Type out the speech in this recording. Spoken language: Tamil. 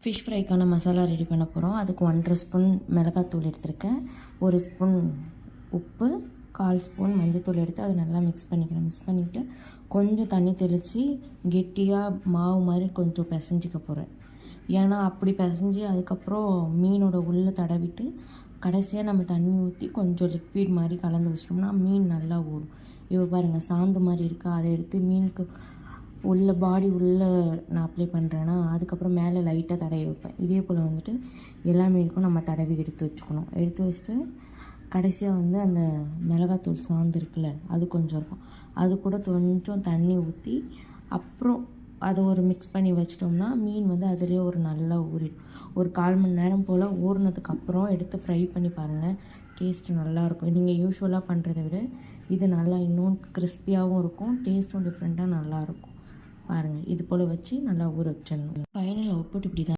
ஃபிஷ் ஃப்ரைக்கான மசாலா ரெடி பண்ண போகிறோம். அதுக்கு 1.5 ஸ்பூன் மிளகாத்தூள் எடுத்திருக்கேன், 1 ஸ்பூன் உப்பு, 1/4 ஸ்பூன் மஞ்சத்தூள் எடுத்து அதை நல்லா மிக்ஸ் பண்ணிக்கிறேன். மிக்ஸ் பண்ணிவிட்டு கொஞ்சம் தண்ணி தெளித்து கெட்டியாக மாவு மாதிரி கொஞ்சம் பிசைஞ்சிக்க போகிறேன். ஏன்னா அப்படி பிசைஞ்சு அதுக்கப்புறம் மீனோட உள்ளே தடவிட்டு கடைசியாக நம்ம தண்ணி ஊற்றி கொஞ்சம் லிக்விட் மாதிரி கலந்து வச்சிட்டோம்னா மீன் நல்லா ஊறும். இப்போ பாருங்கள் சாந்து மாதிரி இருக்கா, அதை எடுத்து மீனுக்கு உள்ள பாடி உள்ளே நான் அப்ளை பண்ணுறேன்னா அதுக்கப்புறம் மேலே லைட்டாக தடவி வைப்பேன். இதே போல் வந்துட்டு எல்லா மீனுக்கும் நம்ம தடவி எடுத்து வச்சுக்கணும். எடுத்து வச்சுட்டு கடைசியாக அந்த மிளகாத்தூள் சாந்து இருக்குல்ல அது கொஞ்சம் இருக்கும், அது கூட கொஞ்சம் தண்ணி ஊற்றி அப்புறம் அதை ஒரு மிக்ஸ் பண்ணி வச்சிட்டோம்னா மீன் அதிலே ஒரு நல்லா ஊறிடும். ஒரு 1/4 மணி நேரம் போல் ஊறினதுக்கப்புறம் எடுத்து ஃப்ரை பண்ணி பாருங்கள், டேஸ்ட்டு நல்லாயிருக்கும். நீங்கள் யூஸ்வலாக பண்ணுறத விட இது நல்லா இன்னும் கிறிஸ்பியாகவும் இருக்கும், டேஸ்ட்டும் டிஃப்ரெண்ட்டாக நல்லாயிருக்கும். பாருங்கள், இது போல் வச்சு நல்லா ஊற வச்சிடணும். ஃபைனல் அவுட்புட் இப்படி தான்.